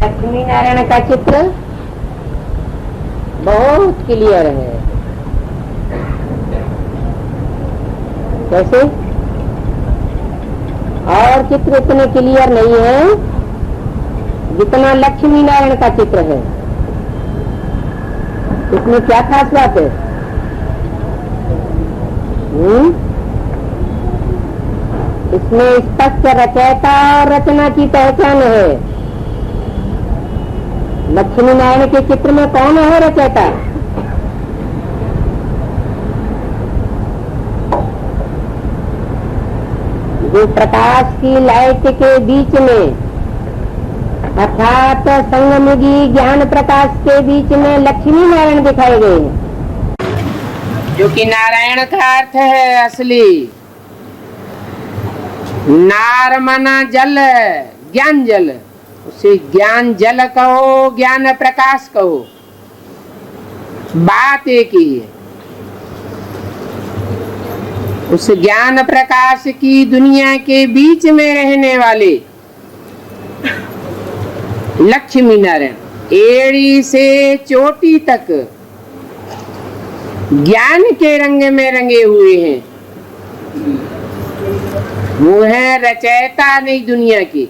लक्ष्मी नारायण का चित्र बहुत क्लियर है। कैसे? और चित्र इतने क्लियर नहीं है जितना लक्ष्मी नारायण का चित्र है। इसमें क्या खास बात है? इसमें स्पष्ट रचयिता और रचना की पहचान है। लक्ष्मी नारायण के चित्र में कौन है रचयिता? जो प्रकाश की लाइट के बीच में अर्थात संगमयुगी ज्ञान प्रकाश के बीच में लक्ष्मी नारायण दिखाए गए हैं, जो कि नारायण का अर्थ है असली। नार मना जल, ज्ञान जल, उसे ज्ञान जल कहो, ज्ञान प्रकाश कहो, बात एक ही है। उस ज्ञान प्रकाश की दुनिया के बीच में रहने वाले लक्ष्मी नारायण एड़ी से चोटी तक ज्ञान के रंग में रंगे हुए हैं। वो है रचयिता नई दुनिया की,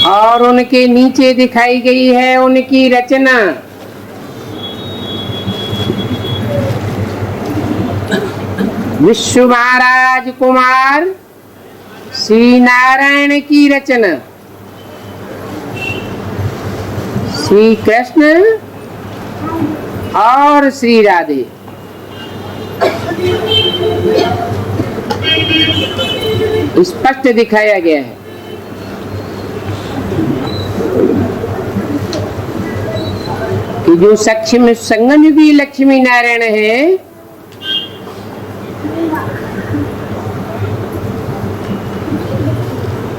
और उनके नीचे दिखाई गई है उनकी रचना। विश्व महाराज कुमार श्री नारायण की रचना, श्री कृष्ण और श्री राधे। स्पष्ट दिखाया गया है कि जो सक्षम संगमयुगी लक्ष्मी नारायण है,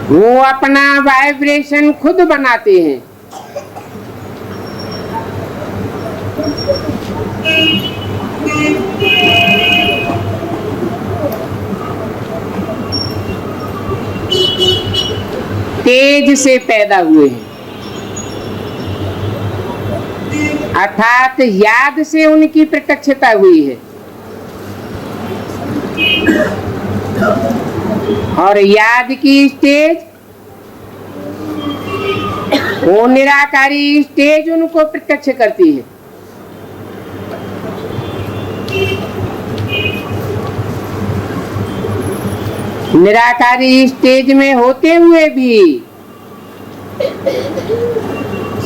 वो अपना वाइब्रेशन खुद बनाते हैं। तेज से पैदा हुए हैं, अर्थात याद से उनकी प्रत्यक्षता हुई है। और याद की स्टेज, वो निराकारी स्टेज उनको प्रत्यक्ष करती है। निराकारी स्टेज में होते हुए भी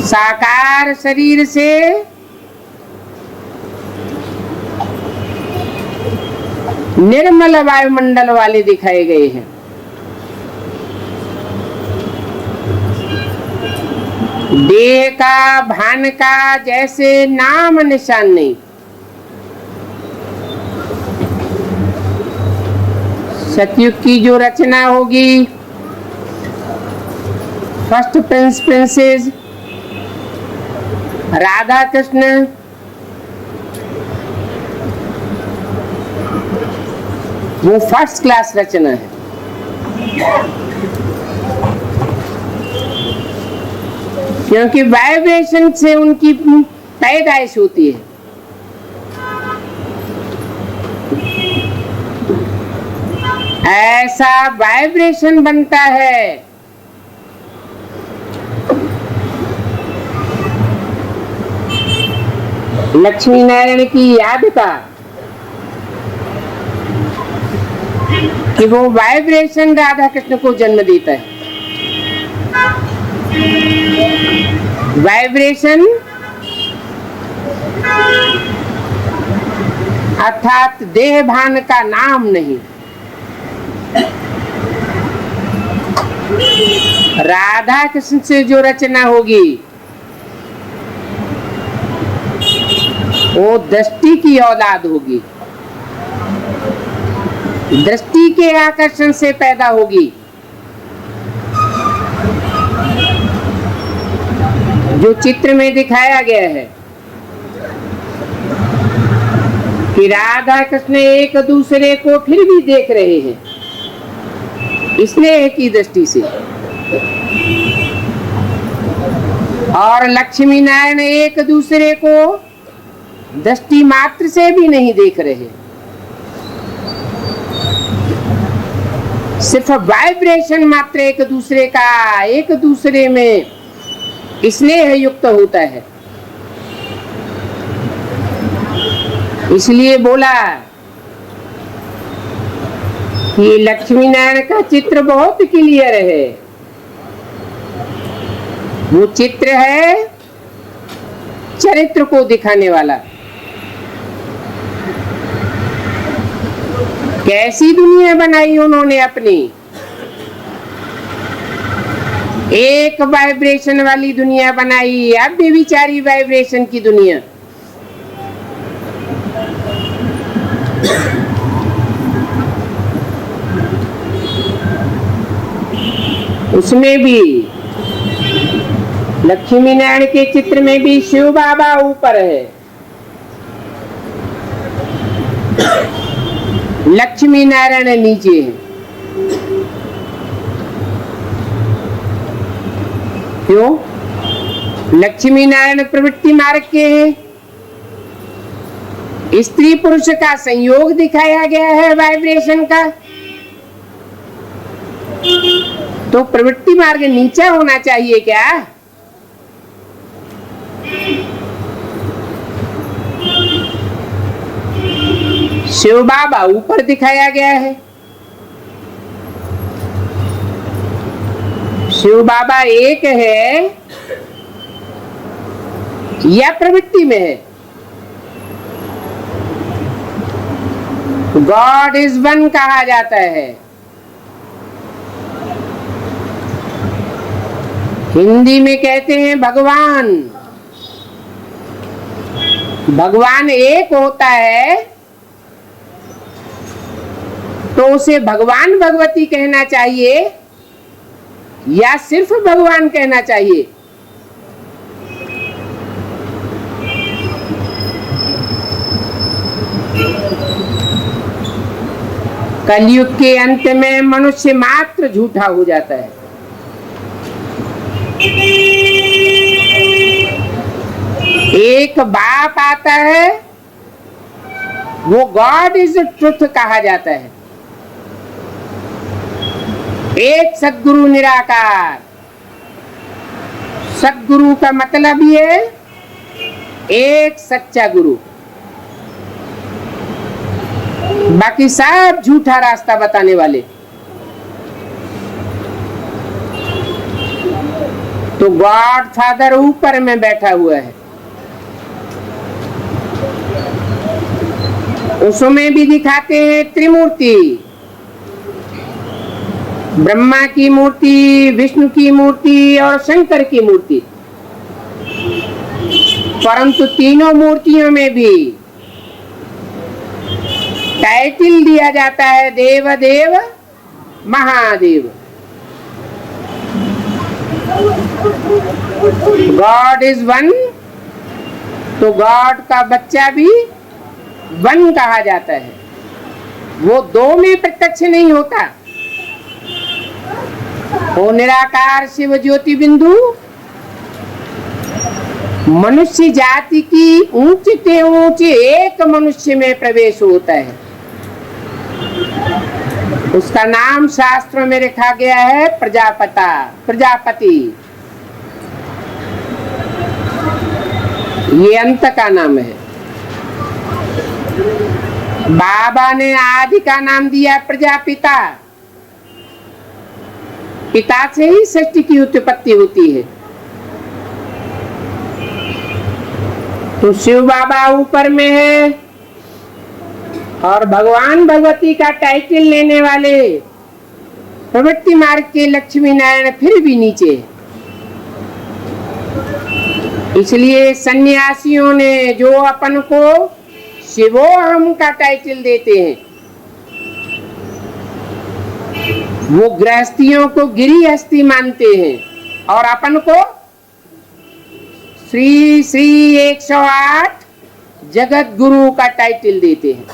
साकार शरीर से निर्मल वायुमंडल वाले दिखाए गए हैं। देह का भान का जैसे नाम निशान नहीं। सतयुग की जो रचना होगी, फर्स्ट प्रिंसेस राधा कृष्ण, वो फर्स्ट क्लास रचना है। क्योंकि वाइब्रेशन से उनकी पैदाइश होती है। ऐसा वाइब्रेशन बनता है लक्ष्मी नारायण की याद का, कि वो वाइब्रेशन राधा कृष्ण को जन्म देता है। वाइब्रेशन अर्थात देह भान का नाम नहीं। राधा कृष्ण से जो रचना होगी वो दृष्टि की औलाद होगी, दृष्टि के आकर्षण से पैदा होगी। जो चित्र में दिखाया गया है कि राधा कृष्ण एक दूसरे को फिर भी देख रहे हैं स्नेह की दृष्टि से, और लक्ष्मी नारायण एक दूसरे को दृष्टि मात्र से भी नहीं देख रहे, सिर्फ वाइब्रेशन मात्र एक दूसरे का एक दूसरे में स्नेह युक्त होता है। इसलिए बोला कि लक्ष्मी नारायण का चित्र बहुत क्लियर है। वो चित्र है चरित्र को दिखाने वाला। कैसी दुनिया बनाई उन्होंने अपनी, एक वाइब्रेशन वाली दुनिया बनाई, अब बेविचारी वाइब्रेशन की दुनिया। उसमें भी लक्ष्मी नारायण के चित्र में भी शिव बाबा ऊपर है, लक्ष्मी नारायण नीचे है। क्यों? लक्ष्मी नारायण प्रवृत्ति मार्ग के हैं, स्त्री पुरुष का संयोग दिखाया गया है वाइब्रेशन का, तो प्रवृत्ति मार्ग नीचा होना चाहिए क्या? शिव बाबा ऊपर दिखाया गया है। शिव बाबा एक है या प्रवृत्ति में है? गॉड इज वन कहा जाता है। हिंदी में कहते हैं भगवान। भगवान एक होता है तो उसे भगवान भगवती कहना चाहिए या सिर्फ भगवान कहना चाहिए? कलयुग के अंत में मनुष्य मात्र झूठा हो जाता है। एक बाप आता है, वो गॉड इज ट्रुथ कहा जाता है। एक सद्गुरु निराकार। सद्गुरु का मतलब ये एक सच्चा गुरु, बाकी सब झूठा रास्ता बताने वाले। तो गॉड फादर ऊपर में बैठा हुआ है। उसमें भी दिखाते हैं त्रिमूर्ति, ब्रह्मा की मूर्ति, विष्णु की मूर्ति और शंकर की मूर्ति। परंतु तीनों मूर्तियों में भी टाइटल दिया जाता है देव देव महादेव। गॉड इज वन, तो गॉड का बच्चा भी वन कहा जाता है। वो दो में प्रत्यक्ष नहीं होता। वो निराकार शिव ज्योति बिंदु मनुष्य जाति की ऊंचे से ऊंचे एक मनुष्य में प्रवेश होता है। उसका नाम शास्त्रों में रखा गया है प्रजापति। ये अंत का नाम है। बाबा ने आदि का नाम दिया प्रजापिता। पिता से ही सृष्टि की उत्पत्ति होती है। तो शिव बाबा ऊपर में है और भगवान भगवती का टाइटल लेने वाले प्रवृत्ति मार्ग के लक्ष्मी नारायण फिर भी नीचे। इसलिए सन्यासियों ने जो अपन को शिवोहम का टाइटल देते हैं, वो गृहस्थियों को गिरिहस्थी मानते हैं और अपन को श्री श्री 108 जगत गुरु का टाइटल देते हैं।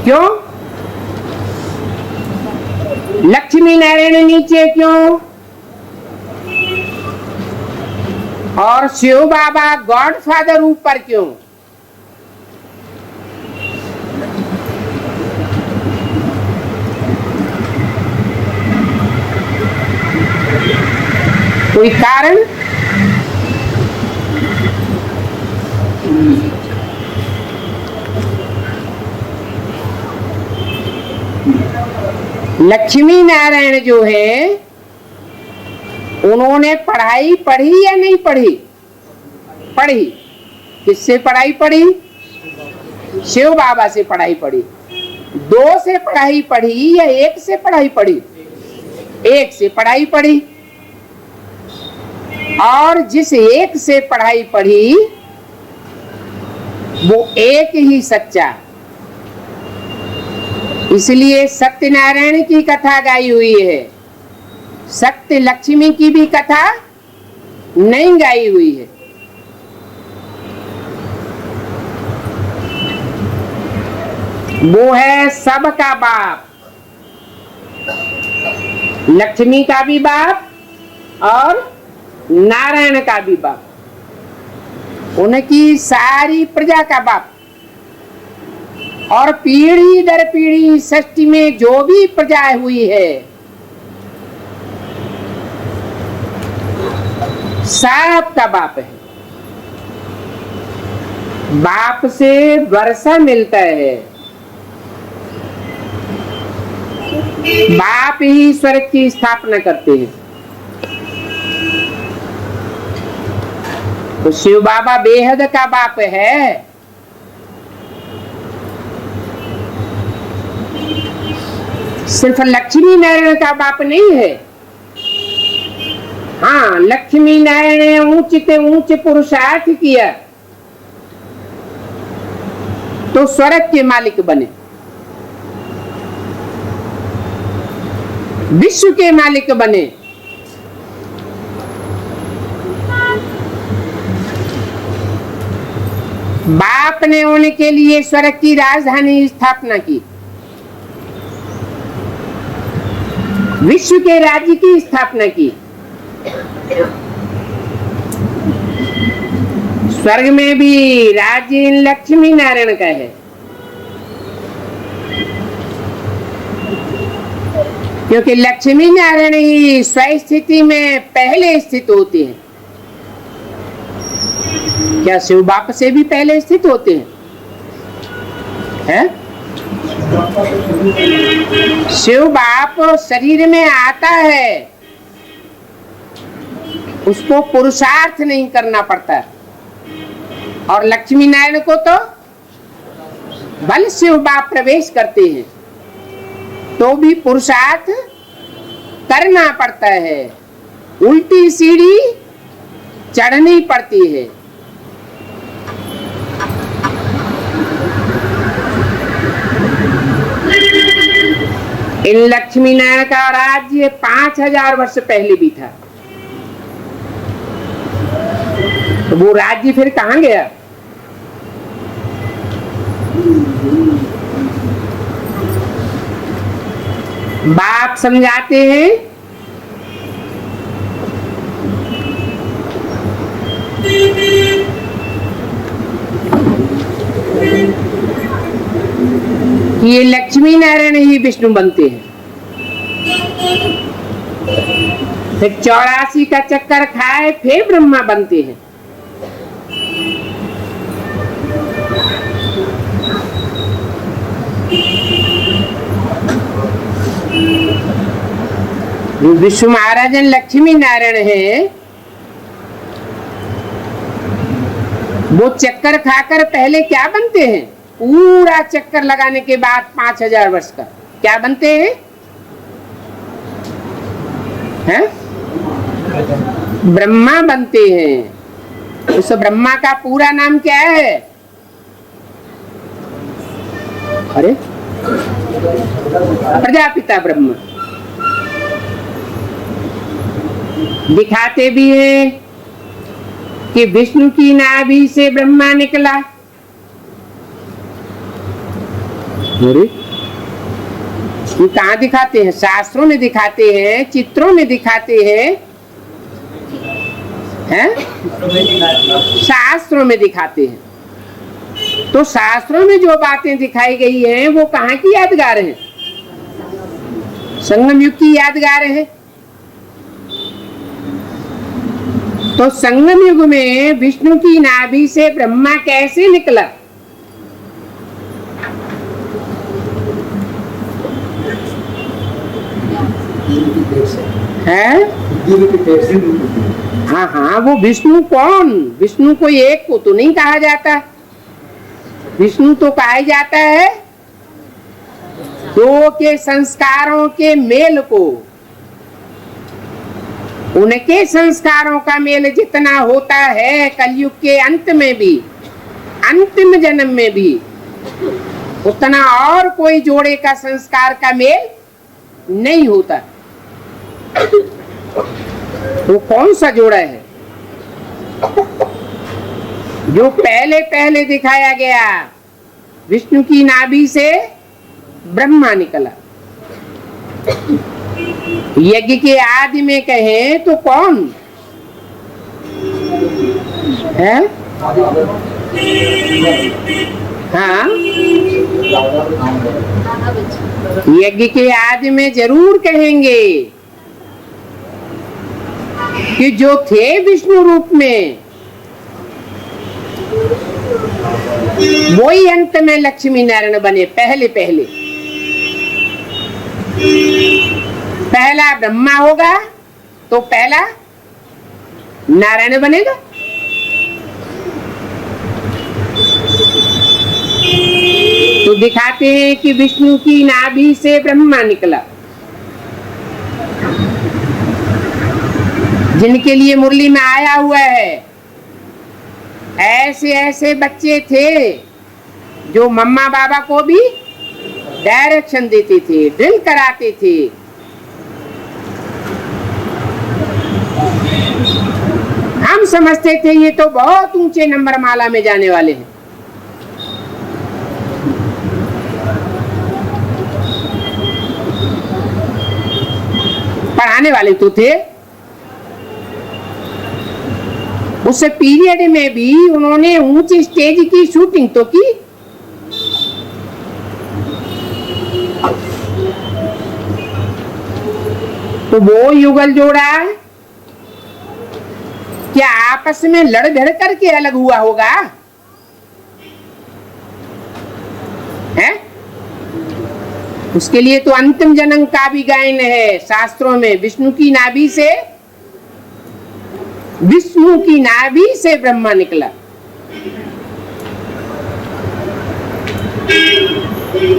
क्यों? लक्ष्मी नारायण नीचे क्यों? और शिव बाबा गॉडफादर ऊपर क्यों? कोई कारण? लक्ष्मी नारायण जो है उन्होंने पढ़ाई पढ़ी या नहीं पढ़ी? पढ़ी। किससे पढ़ाई पढ़ी? शिव बाबा से पढ़ाई पढ़ी। 2 से पढ़ाई पढ़ी या 1 से पढ़ाई पढ़ी? 1 से पढ़ाई पढ़ी। और जिस 1 से पढ़ाई पढ़ी वो एक ही सच्चा, इसलिए सत्यनारायण की कथा गाई हुई है, सत्य लक्ष्मी की भी कथा नहीं गाई हुई है। वो है सबका बाप, लक्ष्मी का भी बाप और नारायण का भी बाप, उनकी सारी प्रजा का बाप। और पीढ़ी दर पीढ़ी सृष्टि में जो भी प्रजा हुई है सबका बाप है। बाप से वर्षा मिलता है, बाप ही स्वर्ग की स्थापना करते हैं। तो शिव बाबा बेहद का बाप है। सिर्फ लक्ष्मी नारायण का बाप नहीं है। हाँ, लक्ष्मी नारायण ने ऊंच से ऊंच पुरुषार्थ किया तो स्वर्ग के मालिक बने, विश्व के मालिक बने। बाप ने उनके लिए स्वर्ग की राजधानी स्थापना की, विश्व के राज्य की स्थापना की। स्वर्ग में भी राज्य लक्ष्मी नारायण का है, क्योंकि लक्ष्मी नारायण ही स्वस्थिति में पहले स्थित होते हैं। क्या शिव बाप से भी पहले स्थित होते हैं? शिव बाप शरीर में आता है, उसको पुरुषार्थ नहीं करना पड़ता। और लक्ष्मी नारायण को तो बल शिव बाप प्रवेश करते हैं तो भी पुरुषार्थ करना पड़ता है, उल्टी सीढ़ी चढ़नी पड़ती है। इन लक्ष्मी नारायण का राज्य 5000 वर्ष पहले भी था, तो वो राज्य फिर कहां गया? बाप समझाते हैं कि ये लक्ष्मी नारायण ही विष्णु बनते हैं। फिर 84 का चक्कर खाए फिर ब्रह्मा बनते हैं। विश्व महाराजन लक्ष्मी नारायण है, वो चक्कर खाकर पहले क्या बनते हैं? पूरा चक्कर लगाने के बाद 5000 वर्ष का क्या बनते हैं? हैं? ब्रह्मा बनते हैं। उस ब्रह्मा का पूरा नाम क्या है? अरे, प्रजापिता ब्रह्मा। दिखाते भी हैं कि विष्णु की नाभि से ब्रह्मा निकला। ये कहाँ दिखाते हैं? शास्त्रों में दिखाते हैं, चित्रों में दिखाते हैं, शास्त्रों में दिखाते हैं। तो शास्त्रों में जो बातें दिखाई गई हैं वो कहाँ की यादगार हैं? संगम युग की यादगार है। तो संगम युग में विष्णु की नाभि से ब्रह्मा कैसे निकला? है? हाँ हाँ, वो विष्णु कौन? विष्णु कोई एक को तो नहीं कहा जाता। विष्णु तो कहा जाता है दो के संस्कारों के मेल को। उनके संस्कारों का मेल जितना होता है कलयुग के अंत में भी, अंतिम जन्म में भी, उतना और कोई जोड़े का संस्कार का मेल नहीं होता। वो कौन सा जोड़ा है? जो पहले पहले दिखाया गया, विष्णु की नाभि से ब्रह्मा निकला। यज्ञ के आदि में कहें तो कौन है? हाँ, यज्ञ के आदि में जरूर कहेंगे कि जो थे विष्णु रूप में वही अंत में लक्ष्मी नारायण बने। पहले पहले पहला ब्रह्मा होगा तो पहला नारायण बनेगा। तो दिखाते हैं कि विष्णु की नाभि से ब्रह्मा निकला। जिनके लिए मुरली में आया हुआ है, ऐसे ऐसे बच्चे थे जो मम्मा बाबा को भी डायरेक्शन देते थे, ड्रिल कराते थे। हम समझते थे ये तो बहुत ऊंचे नंबर माला में जाने वाले हैं। पढ़ाने वाले तो थे। उस पीरियड में भी उन्होंने ऊंची स्टेज की शूटिंग तो की। तो वो युगल जोड़ा क्या आपस में लड़ भिड़ करके अलग हुआ होगा? है? उसके लिए तो अंतिम जन्म का भी गायन है शास्त्रों में। विष्णु की नाभि से ब्रह्मा निकला।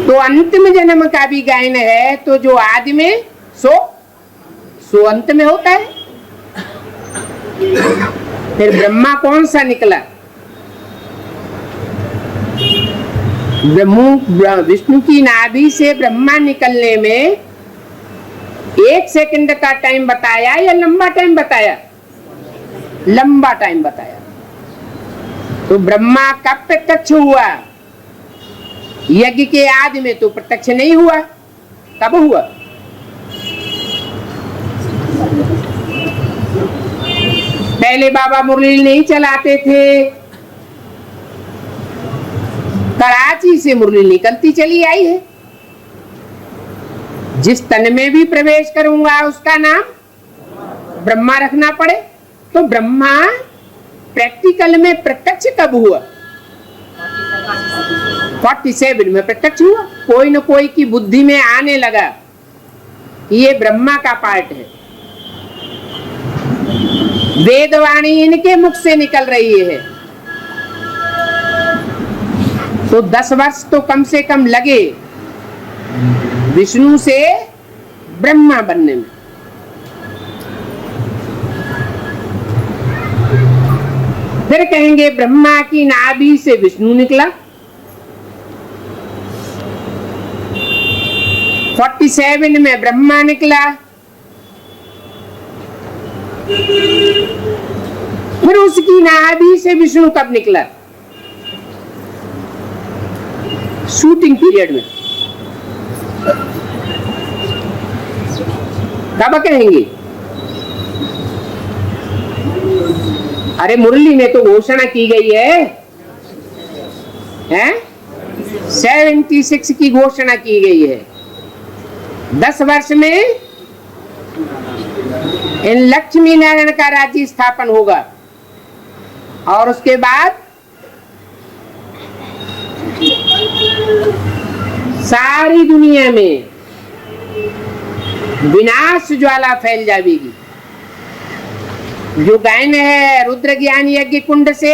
तो अंतिम जन्म का भी गायन है। तो जो आदि में सो अंत में होता है। फिर ब्रह्मा कौन सा निकला? विष्णु की नाभि से ब्रह्मा निकलने में 1 सेकंड का टाइम बताया या लंबा टाइम बताया? लंबा टाइम बताया। तो ब्रह्मा कब प्रत्यक्ष हुआ? यज्ञ के आदि में तो प्रत्यक्ष नहीं हुआ। कब हुआ? पहले बाबा मुरली नहीं चलाते थे। कराची से मुरली निकलती चली आई है। जिस तन में भी प्रवेश करूंगा उसका नाम ब्रह्मा रखना पड़े। तो ब्रह्मा प्रैक्टिकल में प्रत्यक्ष कब हुआ? 47 में प्रत्यक्ष हुआ। कोई न कोई की बुद्धि में आने लगा कि ये ब्रह्मा का पार्ट है। वेदवाणी इनके मुख से निकल रही है। तो 10 वर्ष तो कम से कम लगे विष्णु से ब्रह्मा बनने में। फिर कहेंगे ब्रह्मा की नाभि से विष्णु निकला। 47 में ब्रह्मा निकला। फिर उसकी नाभि से विष्णु कब निकला? शूटिंग पीरियड में। कब कहेंगे? अरे मुरली में तो घोषणा की गई है 76 की घोषणा की गई है। 10 वर्ष में इन लक्ष्मी नारायण का राज्य स्थापन होगा और उसके बाद सारी दुनिया में विनाश ज्वाला फैल जाएगी। जो गायन है रुद्र ज्ञान यज्ञ कुंड से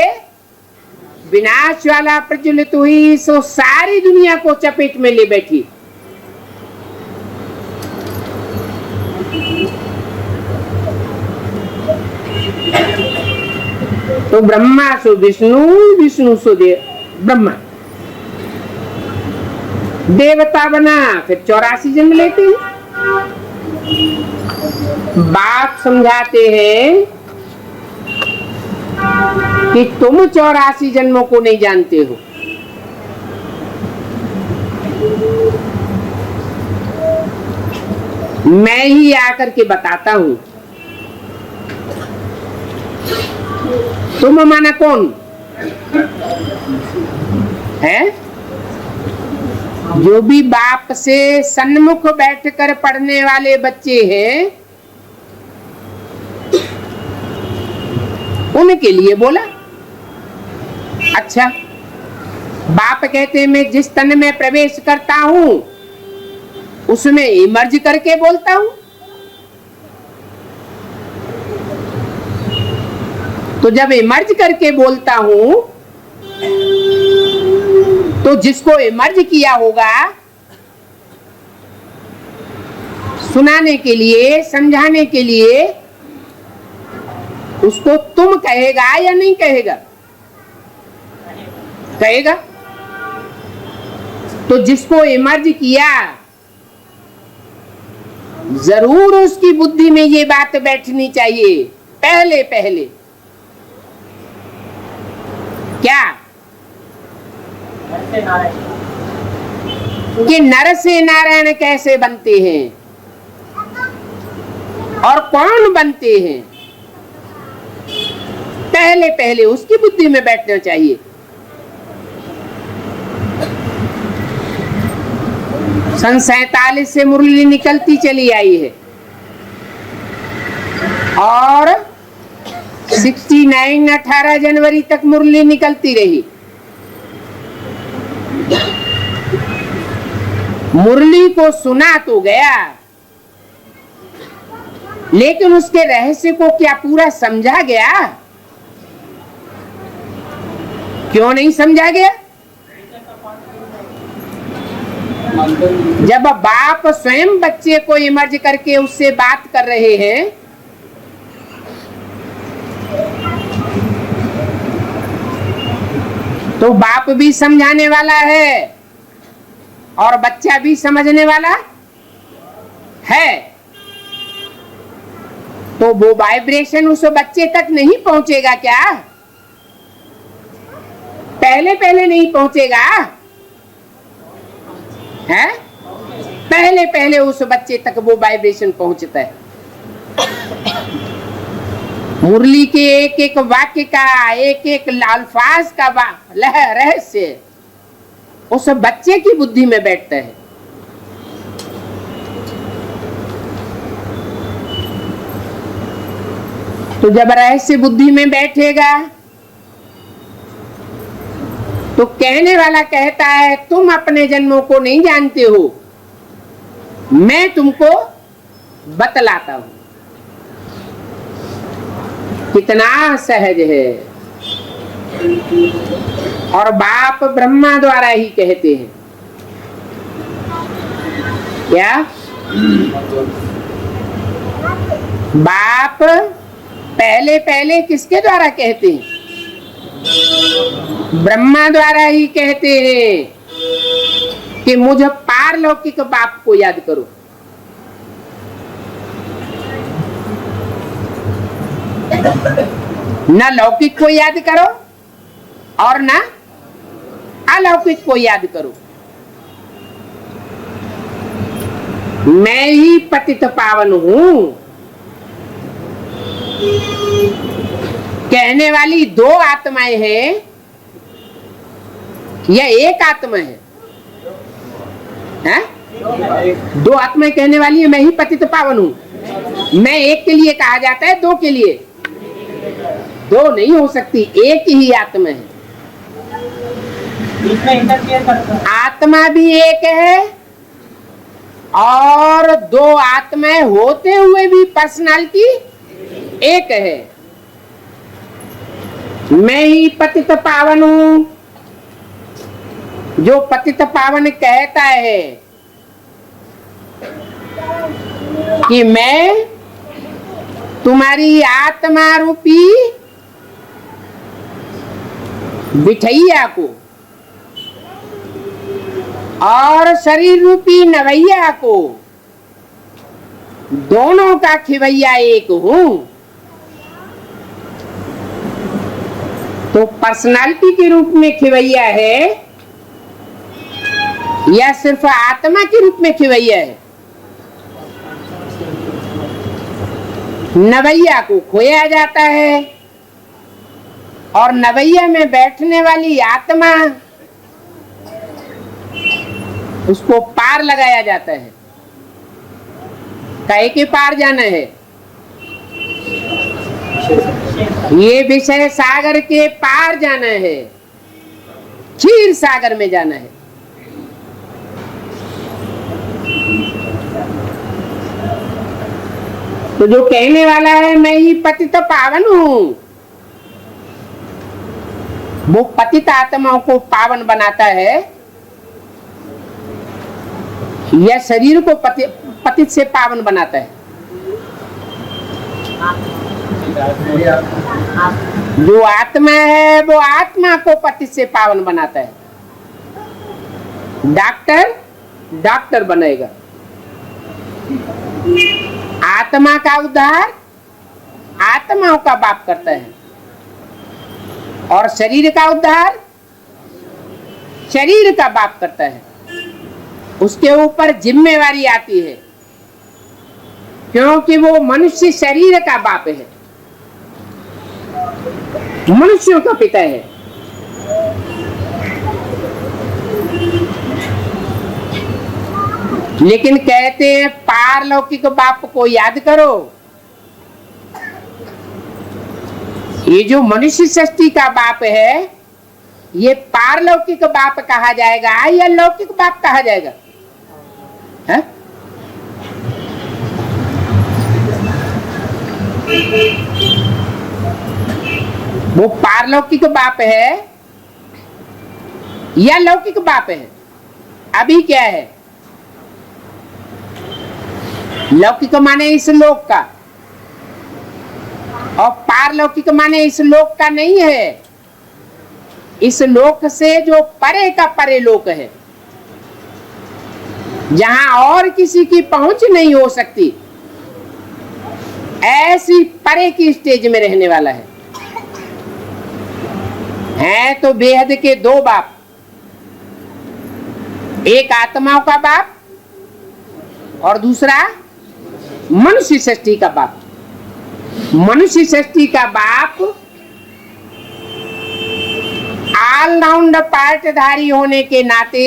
विनाश ज्वाला प्रज्वलित हुई, सो सारी दुनिया को चपेट में ले बैठी। तो ब्रह्मा सो विष्णु, विष्णु सो देव ब्रह्मा, देवता बना, फिर 84 जन्म लेते हैं। बाप समझाते हैं कि तुम 84 जन्मों को नहीं जानते हो। मैं ही आकर के बताता हूं। तुम माना कौन है? जो भी बाप से सन्मुख बैठकर पढ़ने वाले बच्चे हैं उनके लिए बोला। अच्छा, बाप कहते हैं मैं जिस तन में प्रवेश करता हूं उसमें इमर्ज करके बोलता हूं। तो जब इमर्ज करके बोलता हूं तो जिसको इमर्ज किया होगा सुनाने के लिए, समझाने के लिए, उसको तुम कहेगा या नहीं कहेगा? कहेगा। तो जिसको इमर्ज किया जरूर उसकी बुद्धि में ये बात बैठनी चाहिए पहले पहले। क्या? कि नर से नारायण कैसे बनते हैं और कौन बनते हैं, पहले पहले उसकी बुद्धि में बैठना चाहिए। सन 47 से मुरली निकलती चली आई है और 69 18 जनवरी तक मुरली निकलती रही। मुरली को सुना तो गया, लेकिन उसके रहस्य को क्या पूरा समझा गया? क्यों नहीं समझा गया? जब बाप स्वयं बच्चे को इमर्ज करके उससे बात कर रहे हैं तो बाप भी समझाने वाला है और बच्चा भी समझने वाला है। तो वो वाइब्रेशन उस बच्चे तक नहीं पहुंचेगा क्या? पहले पहले नहीं पहुंचेगा है? पहले पहले उस बच्चे तक वो वाइब्रेशन पहुंचता है। मुरली के एक एक वाक्य का, एक एक अल्फाज का रहस्य उस बच्चे की बुद्धि में बैठता है। तो जब रहस्य बुद्धि में बैठेगा तो कहने वाला कहता है तुम अपने जन्मों को नहीं जानते हो, मैं तुमको बतलाता हूं। कितना सहज है। और बाप ब्रह्मा द्वारा ही कहते हैं। क्या? बाप पहले पहले किसके द्वारा कहते हैं? ब्रह्मा द्वारा ही कहते हैं कि मुझे पारलौकिक बाप को याद करो। न लौकिक को याद करो और न अलौकिक को याद करो। मैं ही पतित पावन हूं कहने वाली दो आत्माएं हैं या एक आत्मा है? दो आत्माएं कहने वाली है मैं ही पतित पावन हूं। मैं एक के लिए कहा जाता है, दो के लिए? दो नहीं हो सकती, एक ही आत्मा है। आत्मा भी एक है और दो आत्माएं होते हुए भी पर्सनालिटी एक है। मैं ही पतित पावन हूं। जो पतित पावन कहता है कि मैं तुम्हारी आत्मा रूपी बिठैया को और शरीर रूपी नवैया को, दोनों का खिवैया एक हूं, तो पर्सनालिटी के रूप में खिवैया है या सिर्फ आत्मा के रूप में खिवैया है? नवैया को खोया जाता है और नवैया में बैठने वाली आत्मा उसको पार लगाया जाता है। काहे के पार जाना है? ये विषय सागर के पार जाना है, क्षीर सागर में जाना है। तो जो कहने वाला है मैं ही पतित पावन हूं, वो पतित आत्माओं को पावन बनाता है या शरीर को पतित से पावन बनाता है? जो आत्मा है वो आत्मा को पतित से पावन बनाता है। डॉक्टर बनेगा। आत्मा का उद्धार आत्माओं का बाप करता है और शरीर का उद्धार शरीर का बाप करता है। उसके ऊपर जिम्मेवारी आती है क्योंकि वो मनुष्य शरीर का बाप है, मनुष्यों का पिता है। लेकिन कहते हैं पारलौकिक बाप को याद करो। ये जो मनुष्य सृष्टि का बाप है ये पारलौकिक बाप कहा जाएगा या लौकिक बाप कहा जाएगा? है? वो पारलौकिक बाप है या लौकिक बाप है? अभी क्या है? लौकिक माने इस लोक का और पारलौकिक माने इस लोक का नहीं है। इस लोक से जो परे का परे लोक है, जहां और किसी की पहुंच नहीं हो सकती, ऐसी परे की स्टेज में रहने वाला है। तो बेहद के दो बाप, एक आत्माओं का बाप और दूसरा मनुष्य सृष्टि का बाप। मनुष्य सृष्टि का बाप ऑलराउंड पार्टधारी होने के नाते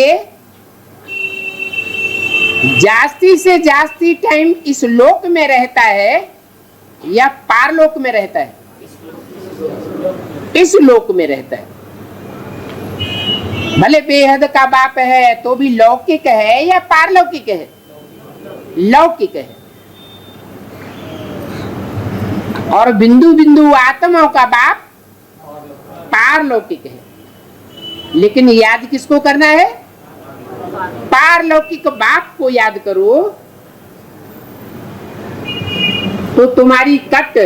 जास्ती से जास्ती टाइम इस लोक में रहता है या पारलोक में रहता है? इस लोक में रहता है। भले बेहद का बाप है तो भी लौकिक है या पारलौकिक है? लौकिक है। और बिंदु बिंदु आत्माओं का बाप पारलौकिक है। लेकिन याद किसको करना है? पारलौकिक बाप को याद करो तो तुम्हारी कट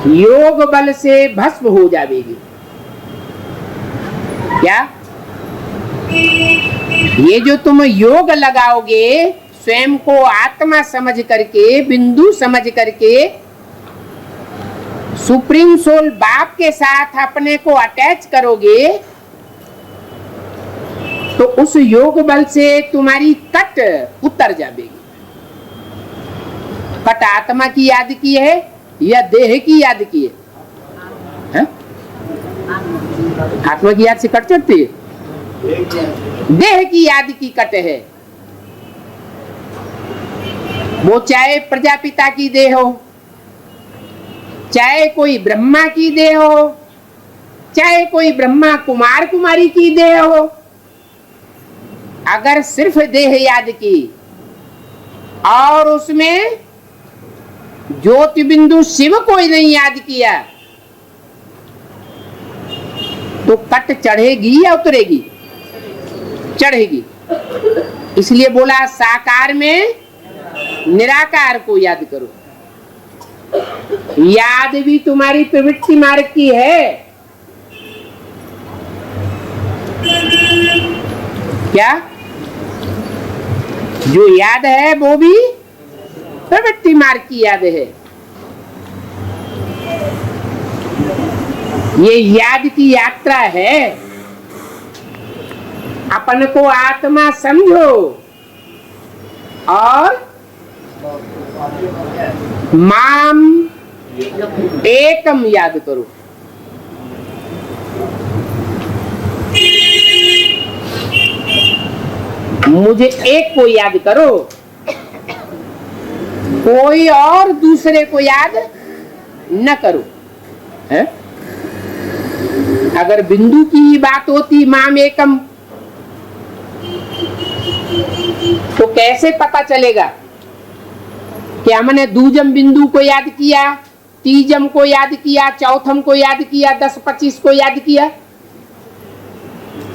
योग बल से भस्म हो जाएगी। क्या? ये जो तुम योग लगाओगे स्वयं को आत्मा समझ करके, बिंदु समझ करके, सुप्रीम सोल बाप के साथ अपने को अटैच करोगे तो उस योग बल से तुम्हारी कट उतर जाएगी। कट आत्मा की याद की है या देह की याद की है? आत्मा की याद से कट चढ़ती है, देह की याद की कट है। वो चाहे प्रजापिता की देह हो, चाहे कोई ब्रह्मा की देह हो, चाहे कोई ब्रह्मा कुमार कुमारी की देह हो, अगर सिर्फ देह याद की और उसमें ज्योति बिंदु शिव कोई नहीं याद किया तो कट चढ़ेगी या उतरेगी? चढ़ेगी। इसलिए बोला साकार में निराकार को याद करो। याद भी तुम्हारी प्रवृत्ति मार्ग की है क्या? जो याद है वो भी प्रवृत्ति मार्ग की याद है। ये याद की यात्रा है। अपन को आत्मा समझो और माम एकम याद करो। मुझे एक को याद करो, कोई और दूसरे को याद न करो। है? अगर बिंदु की ही बात होती माम एकम तो कैसे पता चलेगा कि हमने दूजम बिंदु को याद किया, तीजम को याद किया, चौथम को याद किया, 10-25 को याद किया?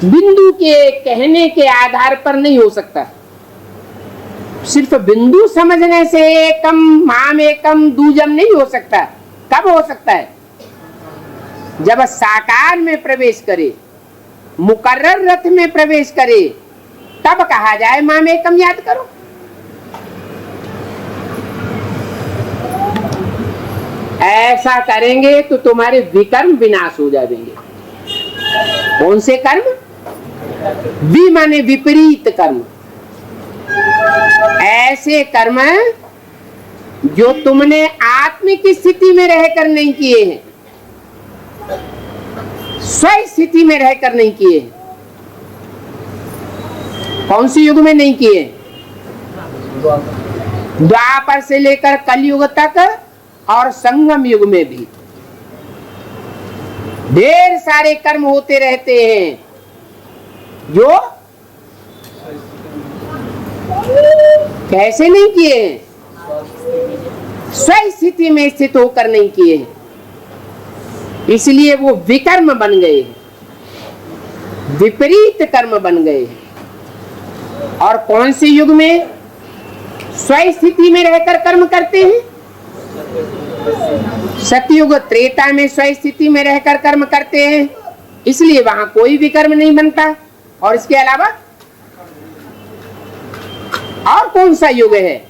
बिंदु के कहने के आधार पर नहीं हो सकता। सिर्फ बिंदु समझने से एकम माम एकम दूजम नहीं हो सकता। कब हो सकता है? जब साकार में प्रवेश करे, मुकर्रर रथ में प्रवेश करे, तब कहा जाए माम एकम याद करो। ऐसा करेंगे तो तुम्हारे विकर्म विनाश हो जाएंगे। कौन से कर्म? वि माने विपरीत कर्म। ऐसे कर्म जो तुमने आत्मिक स्थिति में रहकर नहीं किए हैं, स्व स्थिति में रहकर नहीं किए हैं। कौन सी युग में नहीं किए? द्वापर से लेकर कलयुग तक और संगम युग में भी ढेर सारे कर्म होते रहते हैं जो कैसे नहीं किए हैं? स्व स्थिति में स्थित होकर नहीं किए हैं। इसलिए वो विकर्म बन गए, विपरीत कर्म बन गए। और कौन से युग में स्व स्थिति में रहकर कर्म करते हैं? सतयुग त्रेता में स्व स्थिति में रहकर कर्म करते हैं, इसलिए वहां कोई भी कर्म नहीं बनता। और इसके अलावा और कौन सा युग है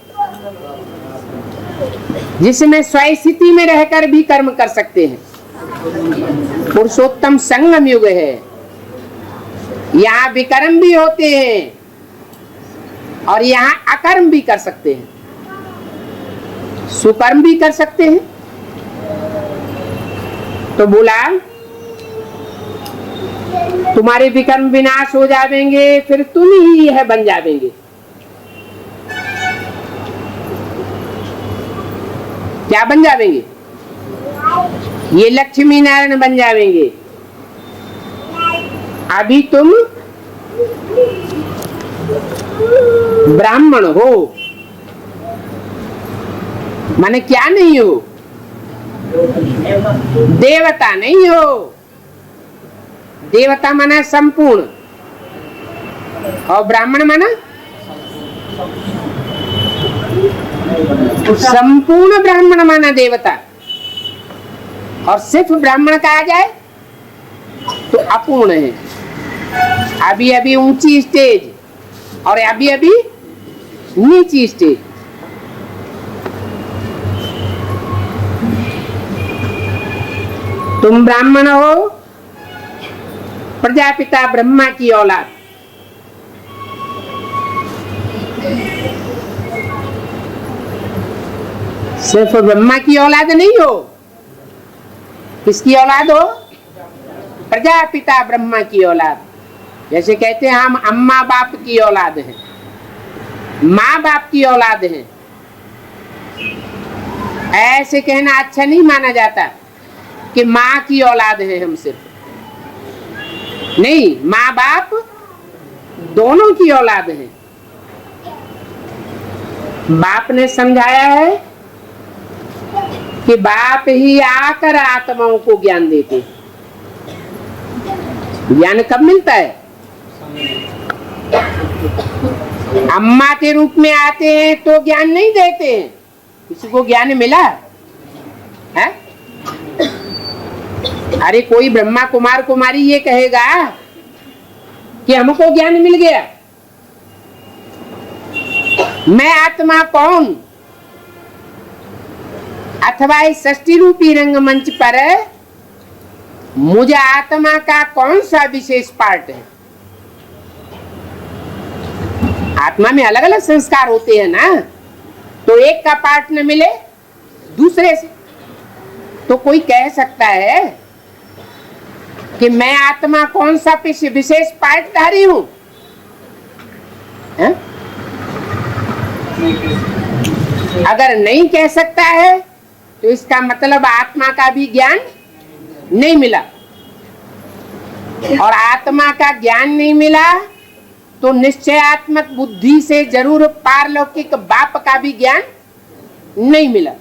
जिसमें स्व स्थिति में रहकर भी कर्म कर सकते हैं? पुरुषोत्तम संगम युग है। यहाँ विकर्म भी होते हैं और यहाँ अकर्म भी कर सकते हैं, सुकर्म भी कर सकते हैं। तो बोला तुम्हारे विकर्म विनाश हो जाएंगे, फिर तुम ही यह बन जाएंगे। क्या बन जाएंगे? ये लक्ष्मी नारायण बन जाएंगे। अभी तुम ब्राह्मण हो, माने क्या नहीं हो? देवता नहीं हो। देवता माना संपूर्ण और ब्राह्मण माना संपूर्ण। ब्राह्मण माना देवता। और सिर्फ ब्राह्मण कहा जाए तो अपूर्ण है। अभी अभी ऊंची स्टेज और अभी अभी नीची स्टेज। तुम ब्राह्मण हो, प्रजापिता ब्रह्मा की औलाद। सिर्फ ब्रह्मा की औलाद नहीं हो, किसकी औलाद हो? प्रजापिता ब्रह्मा की औलाद। जैसे कहते हैं हम अम्मा बाप की औलाद हैं, माँ बाप की औलाद हैं, ऐसे कहना अच्छा नहीं माना जाता कि माँ की औलाद है हम सिर्फ। नहीं, माँ बाप दोनों की औलाद है। बाप ने समझाया है कि बाप ही आकर आत्माओं को ज्ञान देते। ज्ञान कब मिलता है? अम्मा के रूप में आते हैं तो ज्ञान नहीं देते हैं। किसी को ज्ञान मिला है? अरे कोई ब्रह्मा कुमार कुमारी ये कहेगा कि हमको ज्ञान मिल गया, मैं आत्मा कौन, अथवा इस सृष्टि रूपी रंगमंच पर मुझे आत्मा का कौन सा विशेष पार्ट है? आत्मा में अलग अलग संस्कार होते हैं ना, तो एक का पार्ट न मिले दूसरे से, तो कोई कह सकता है कि मैं आत्मा कौन सा विशेष पार्टधारी हूं? अगर नहीं कह सकता है तो इसका मतलब आत्मा का भी ज्ञान नहीं मिला, और आत्मा का ज्ञान नहीं मिला तो निश्चयात्मक बुद्धि से जरूर पारलौकिक बाप का भी ज्ञान नहीं मिला।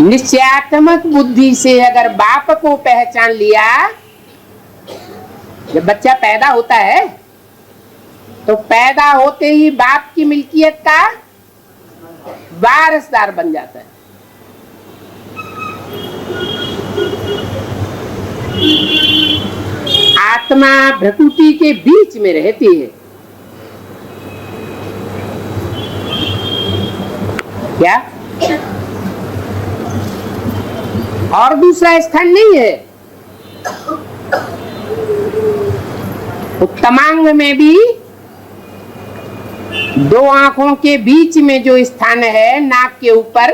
निश्चयात्मक बुद्धि से अगर बाप को पहचान लिया, जब बच्चा पैदा होता है तो पैदा होते ही बाप की मिल्कियत का वारसदार बन जाता है। आत्मा भ्रकुटी के बीच में रहती है। क्या? और दूसरा स्थान नहीं है। उत्तमांग में भी दो आंखों के बीच में जो स्थान है, नाक के ऊपर,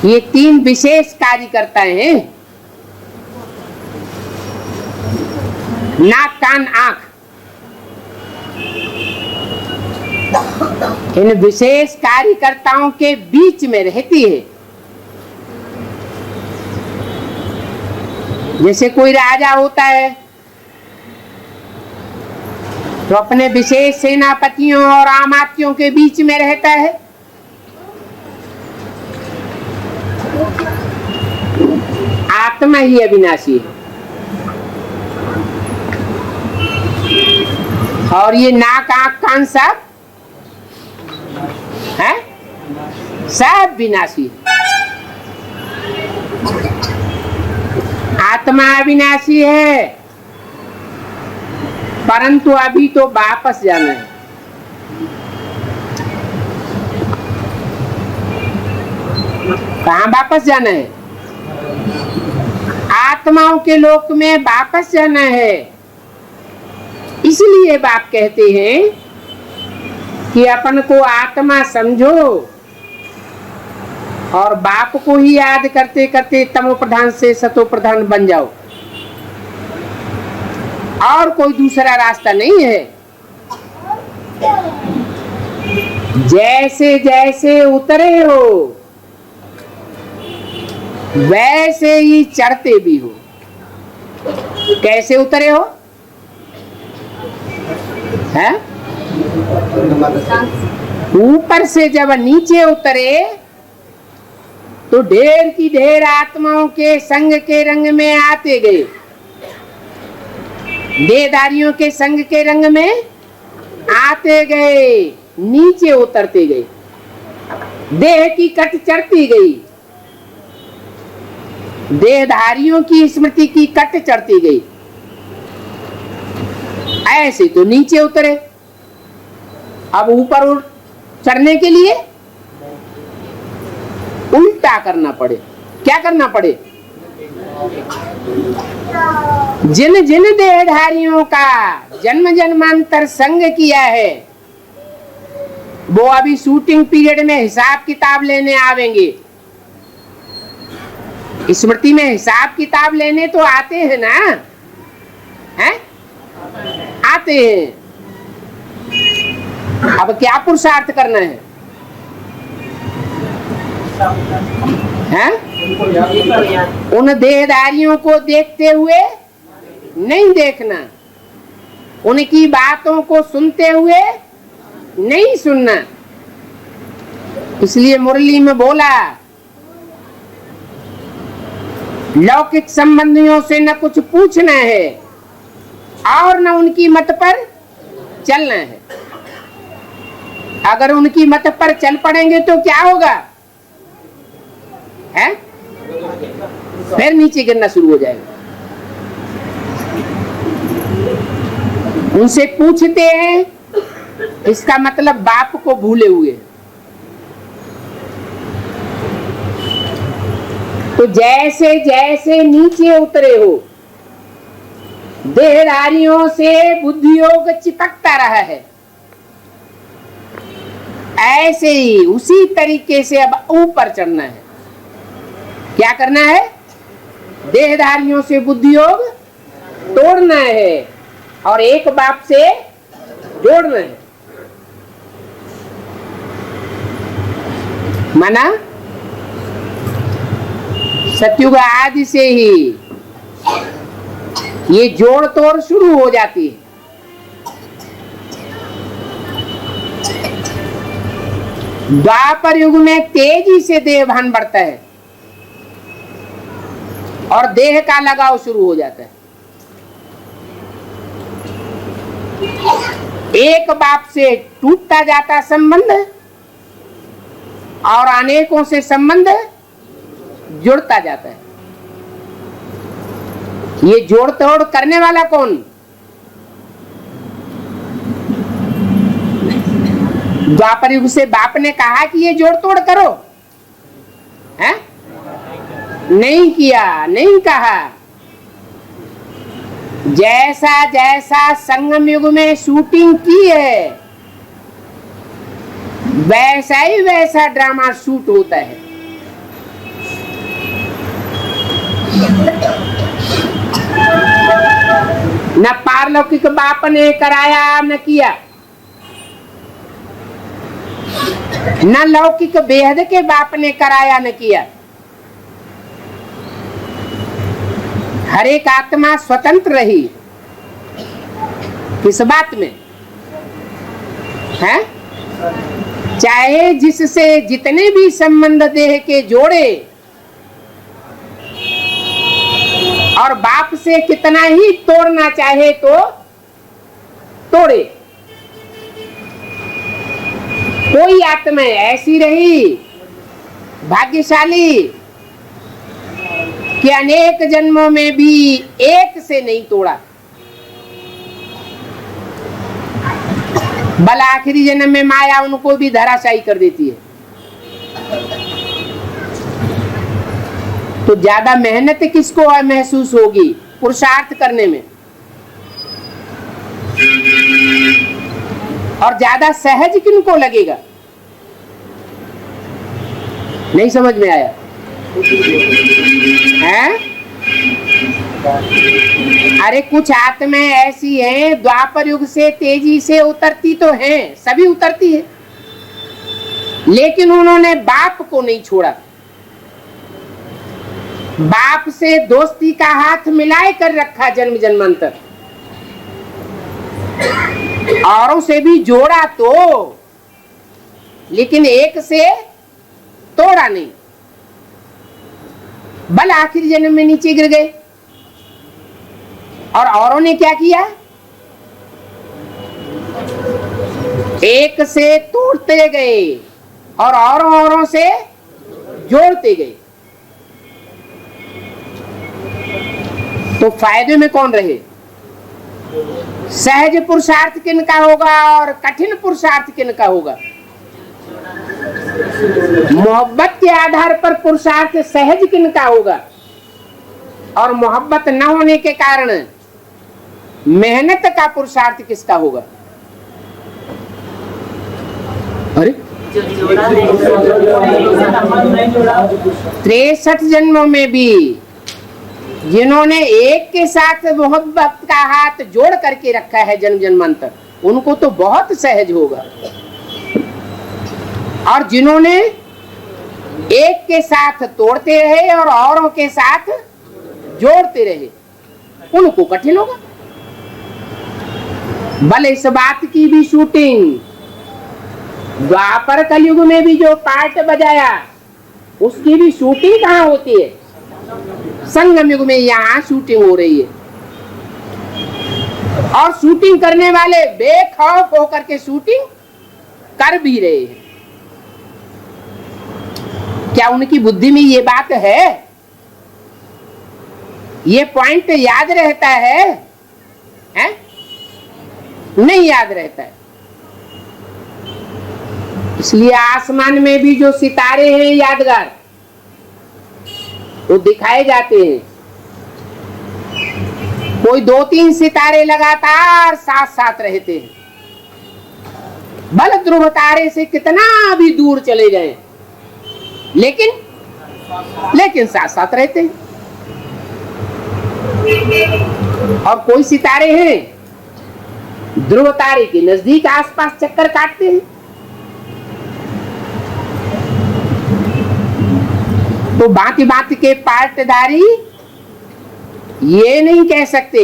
ये तीन विशेष कार्य करता है। नाक, कान, आंख, इन विशेष कार्यकर्ताओं के बीच में रहती है। जैसे कोई राजा होता है तो अपने विशेष सेनापतियों और आमात्यों के बीच में रहता है। आत्मा ही अविनाशी है, और ये नाक, आंख, कान सब है, सब विनाशी है। आत्मा अविनाशी है, परंतु अभी तो वापस जाना है। कहाँ वापस जाना है? आत्माओं के लोक में वापस जाना है। इसलिए बाप कहते हैं कि अपन को आत्मा समझो और बाप को ही याद करते करते तमो प्रधान से सतो प्रधान बन जाओ। और कोई दूसरा रास्ता नहीं है। जैसे जैसे उतरे हो वैसे ही चढ़ते भी हो। कैसे उतरे हो? है? ऊपर से जब नीचे उतरे तो ढेर की ढेर आत्माओं के संग के रंग में आते गए, देहधारियों के संग के रंग में आते गए, नीचे उतरते गए, देह की कट चढ़ती गई, देहधारियों की स्मृति की कट चढ़ती गई। ऐसे तो नीचे उतरे। अब ऊपर चढ़ने के लिए उल्टा करना पड़े। क्या करना पड़े? जिन जिन देहधारियों का जन्म जन्मांतर संग किया है वो अभी शूटिंग पीरियड में हिसाब किताब लेने आवेंगे। स्मृति में हिसाब किताब लेने तो आते हैं ना, हैं? आते हैं। अब क्या पुरुषार्थ करना है? हैं? उन देहधारियों को देखते हुए नहीं देखना, उनकी बातों को सुनते हुए नहीं सुनना। इसलिए मुरली में बोला, लौकिक संबंधियों से न कुछ पूछना है और न उनकी मत पर चलना है। अगर उनकी मत पर चल पड़ेंगे तो क्या होगा? है? फिर नीचे गिरना शुरू हो जाएगा। उनसे पूछते हैं, इसका मतलब बाप को भूले हुए। तो जैसे जैसे नीचे उतरे हो, देहधारियों से बुद्धि योग चिपकता रहा है, ऐसे ही उसी तरीके से अब ऊपर चढ़ना है। क्या करना है? देहधारियों से बुद्धि योग तोड़ना है और एक बाप से जोड़ना है। माना सतयुग आदि से ही ये जोड़ तोड़ शुरू हो जाती है। द्वापर युग में तेजी से देह भान बढ़ता है और देह का लगाव शुरू हो जाता है। एक बाप से टूटता जाता संबंध और अनेकों से संबंध जुड़ता जाता है। ये जोड़ तोड़ करने वाला कौन? द्वापर युग से बाप ने कहा कि ये जोड़ तोड़ करो, है? नहीं किया, नहीं कहा। जैसा जैसा संगम युग में शूटिंग की है वैसा ही वैसा ड्रामा शूट होता है। न पारलौकिक बाप ने कराया न किया, न लौकिक बेहद के बाप ने कराया न किया। हर एक आत्मा स्वतंत्र रही। किस बात में? है? चाहे जिससे जितने भी संबंध देह के जोड़े और बाप से कितना ही तोड़ना चाहे तो तोड़े। कोई आत्मा ऐसी रही भाग्यशाली कि अनेक जन्मों में भी एक से नहीं तोड़ा, बल आखिरी जन्म में माया उनको भी धराशायी कर देती है। तो ज्यादा मेहनत किसको महसूस होगी पुरुषार्थ करने में, और ज्यादा सहज किनको लगेगा? नहीं समझ में आया? हैं? अरे कुछ आत्माएं ऐसी हैं द्वापर युग से तेजी से उतरती तो हैं, सभी उतरती है, लेकिन उन्होंने बाप को नहीं छोड़ा। बाप से दोस्ती का हाथ मिलाए कर रखा जन्म जन्मांतर, औरों से भी जोड़ा तो, लेकिन एक से तोड़ा नहीं। बल आखिरी जन्म में नीचे गिर गए और औरों ने क्या किया? एक से तोड़ते गए और औरों से जोड़ते गए। तो फायदे में कौन रहे? सहज पुरुषार्थ किनका होगा और कठिन पुरुषार्थ किनका होगा? मोहब्बत के आधार पर पुरुषार्थ सहज किनका होगा, और मोहब्बत न होने के कारण मेहनत का पुरुषार्थ किसका होगा? अरे 63 जन्मों में भी जिन्होंने एक के साथ मोहब्बत का हाथ जोड़ करके रखा है जन्म जन्मांतर, उनको तो बहुत सहज होगा, और जिन्होंने एक के साथ तोड़ते रहे और औरों के साथ जोड़ते रहे, उनको कठिन होगा। भले इस बात की भी शूटिंग द्वापर कलयुग में भी जो पार्ट बजाया, उसकी भी शूटिंग कहाँ होती है? संगम युग में यहाँ शूटिंग हो रही है, और शूटिंग करने वाले बेखौफ होकर के शूटिंग कर भी रहे हैं। क्या उनकी बुद्धि में ये बात है? ये पॉइंट याद रहता है? हैं? नहीं याद रहता है। इसलिए आसमान में भी जो सितारे हैं यादगार, वो दिखाए जाते हैं। कोई 2-3 सितारे लगातार साथ साथ रहते हैं, भले ध्रुव तारे से कितना भी दूर चले जाएं, लेकिन साथ साथ रहते हैं। और कोई सितारे हैं ध्रुव तारे के नजदीक आसपास चक्कर काटते हैं। तो बाकी बाकी के पार्टदारी ये नहीं कह सकते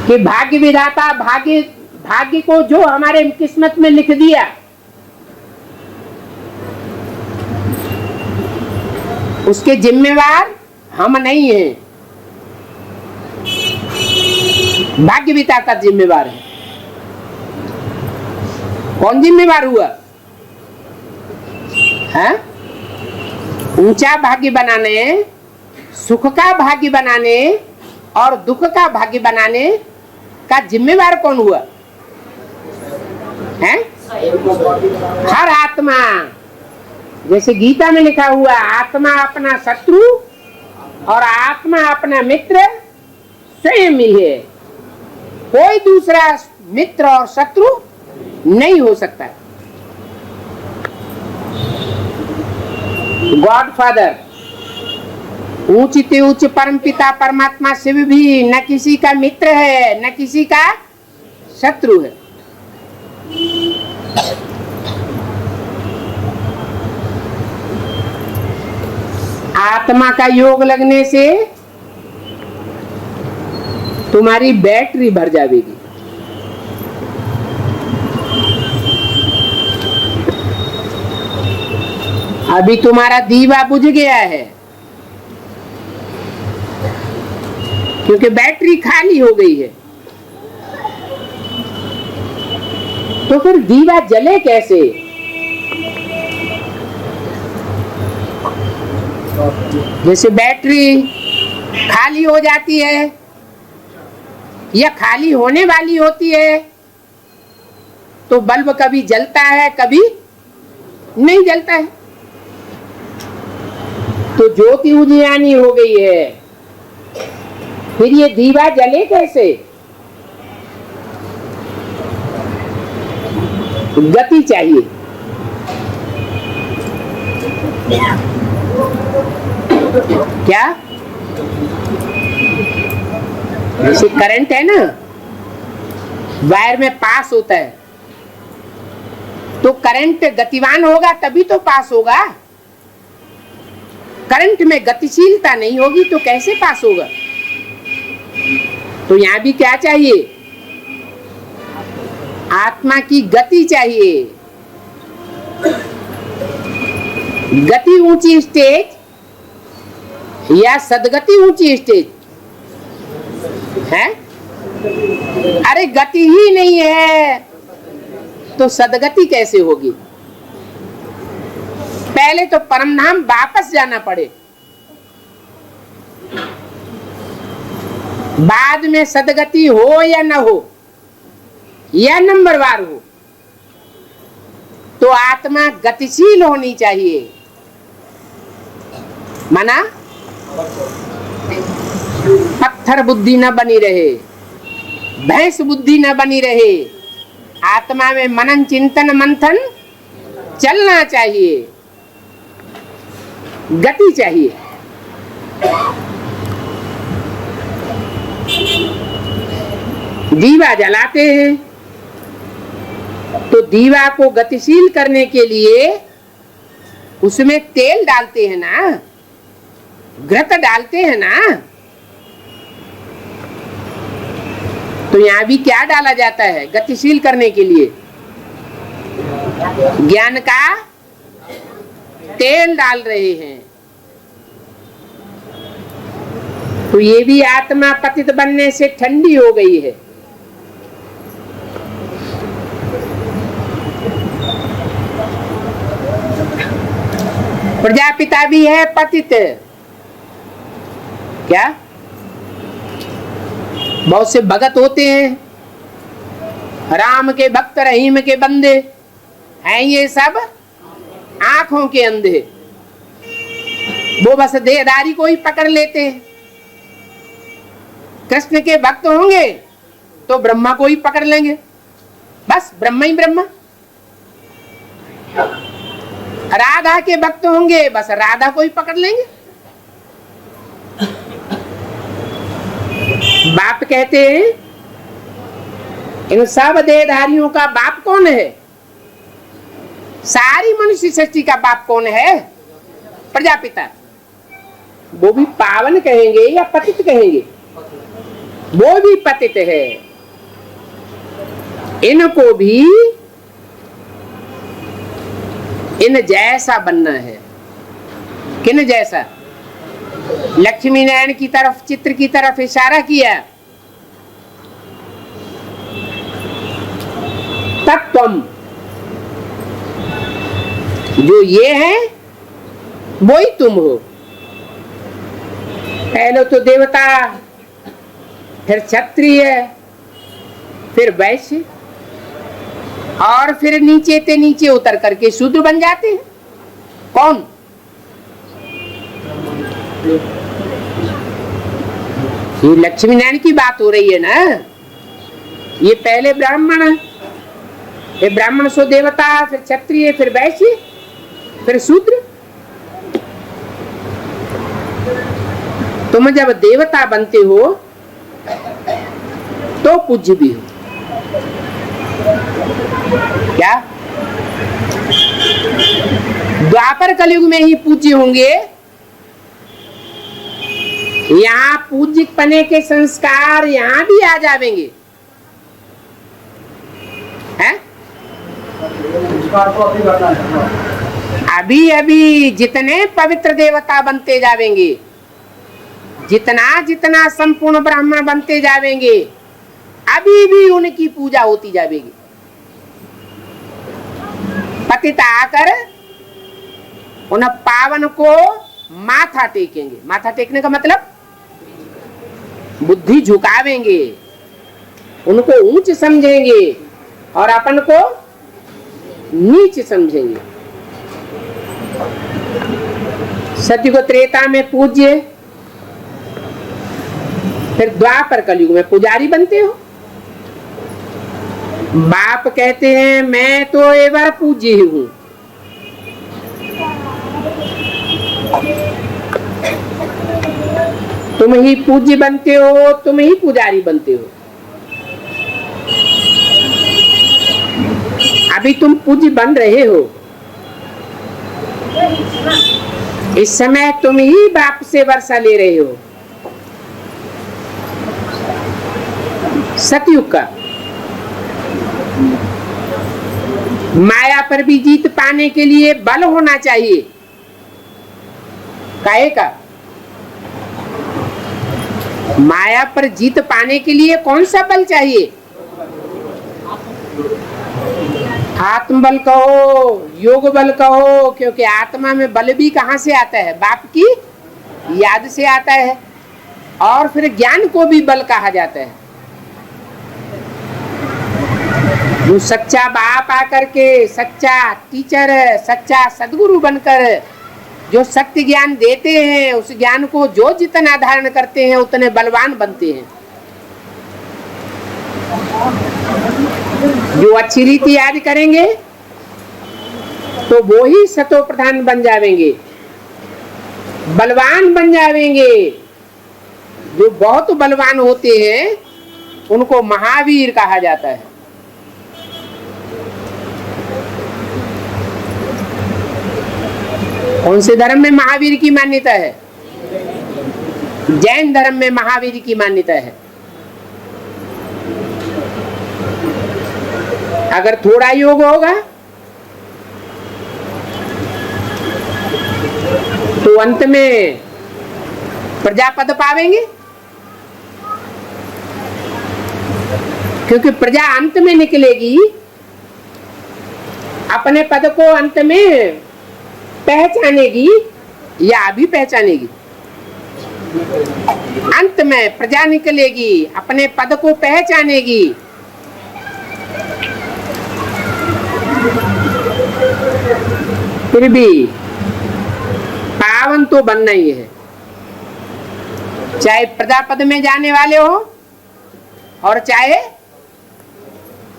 कि भाग्य विधाता भाग्य को जो हमारे किस्मत में लिख दिया, उसके जिम्मेवार हम नहीं हैं। भाग्य विधाता जिम्मेवार है। कौन जिम्मेवार हुआ? है ऊंचा भाग्य बनाने, सुख का भाग्य बनाने और दुख का भाग्य बनाने का जिम्मेवार कौन हुआ? है हर आत्मा। जैसे गीता में लिखा हुआ, आत्मा अपना शत्रु और आत्मा अपना मित्र स्वयं ही है। कोई दूसरा मित्र और शत्रु नहीं हो सकता। गॉड फादर, ऊंच ते ऊंच परम पिता परमात्मा शिव भी न किसी का मित्र है न किसी का शत्रु है। आत्मा का योग लगने से तुम्हारी बैटरी भर जाएगी। अभी तुम्हारा दीवा बुझ गया है क्योंकि बैटरी खाली हो गई है। तो फिर दीवा जले कैसे? जैसे बैटरी खाली हो जाती है या खाली होने वाली होती है, तो बल्ब कभी जलता है कभी नहीं जलता है। तो ज्योति उजियानी हो गई है, फिर ये दीवा जले कैसे? गति चाहिए। क्या? जैसे करंट है ना, वायर में पास होता है, तो करंट गतिवान होगा तभी तो पास होगा। करंट में गतिशीलता नहीं होगी तो कैसे पास होगा? तो यहां भी क्या चाहिए? आत्मा की गति चाहिए। गति ऊंची स्टेज या सदगति ऊंची स्टेज है? अरे गति ही नहीं है तो सदगति कैसे होगी? पहले तो परम धाम वापस जाना पड़े, बाद में सदगति हो या न हो या नंबरवार हो, तो आत्मा गतिशील होनी चाहिए, माना पत्थर बुद्धि न बनी रहे, भैंस बुद्धि न बनी रहे। आत्मा में मनन चिंतन मंथन चलना चाहिए, गति चाहिए। दीवा जलाते हैं तो दीवा को गतिशील करने के लिए उसमें तेल डालते हैं ना, घृत डालते हैं ना। तो यहां भी क्या डाला जाता है गतिशील करने के लिए? ज्ञान का तेल डाल रहे हैं। तो ये भी आत्मा पतित बनने से ठंडी हो गई है। प्रजापिता भी है पतित। क्या बहुत से भगत होते हैं, राम के भक्त रहीम के बंदे हैं, ये सब आंखों के अंधे। वो बस देहदारी को ही पकड़ लेते हैं। कृष्ण के भक्त होंगे तो ब्रह्मा को ही पकड़ लेंगे, बस ब्रह्मा ही ब्रह्मा। राधा के भक्त होंगे, बस राधा को ही पकड़ लेंगे। बाप कहते हैं इन सब देहधारियों का बाप कौन है? सारी मनुष्य सृष्टि का बाप कौन है? प्रजापिता। वो भी पावन कहेंगे या पतित कहेंगे? वो भी पतित है। इनको भी इन जैसा बनना है। किन जैसा? लक्ष्मी नारायण की तरफ, चित्र की तरफ इशारा किया। तत्वम, जो ये है वो ही तुम हो। पहले तो देवता, फिर क्षत्रिय, फिर वैश्य, और फिर नीचे ते नीचे उतर करके शूद्र बन जाते हैं। कौन? ये लक्ष्मी नारायण की बात हो रही है ना। ये पहले ब्राह्मण, ये ब्राह्मण सो देवता, फिर क्षत्रिय, फिर वैश्य, फिर शूद्र। तुम जब देवता बनते हो तो पूज्य भी हो। क्या द्वापर कलयुग में ही पूज्य होंगे? यहाँ पूज्य पने के संस्कार यहाँ भी आ जाएंगे, हैं? अभी अभी जितने पवित्र देवता बनते जाएंगे, जितना जितना संपूर्ण ब्राह्मण बनते जाएंगे, अभी भी उनकी पूजा होती जाएगी। पतित आकर उन पावन को माथा टेकेंगे। माथा टेकने का मतलब बुद्धि झुकावेंगे, उनको ऊंच समझेंगे और अपन को नीच समझेंगे। सतयुग त्रेता में पूज्य, फिर द्वापर कलयुग में पुजारी बनते हो। बाप कहते हैं मैं तो एक बार पूज्य ही हूं। तुम ही पूज्य बनते हो, तुम ही पुजारी बनते हो। अभी तुम पूज्य बन रहे हो। इस समय तुम ही बाप से वर्षा ले रहे हो। सतयुग का माया पर भी जीत पाने के लिए बल होना चाहिए। काहे का? माया पर जीत पाने के लिए कौन सा बल चाहिए? आत्मबल कहो, योग बल कहो, क्योंकि आत्मा में बल भी कहां से आता है? बाप की याद से आता है। और फिर ज्ञान को भी बल कहा जाता है। जो सच्चा बाप आकर के, सच्चा टीचर, सच्चा सदगुरु बनकर जो सत्य ज्ञान देते हैं, उस ज्ञान को जो जितना धारण करते हैं उतने बलवान बनते हैं। जो अच्छी रीति याद करेंगे तो वो ही सतो प्रधान बन जाएंगे, बलवान बन जाएंगे। जो बहुत बलवान होते हैं उनको महावीर कहा जाता है। कौन से धर्म में महावीर की मान्यता है? जैन धर्म में महावीर की मान्यता है। अगर थोड़ा योग होगा तो अंत में प्रजापद पावेंगे, क्योंकि प्रजा अंत में निकलेगी, अपने पद को अंत में पहचानेगी या अभी पहचानेगी। अंत में प्रजा निकलेगी, अपने पद को पहचानेगी। फिर भी पावन तो बनना ही है, चाहे प्रजापद में जाने वाले हो और चाहे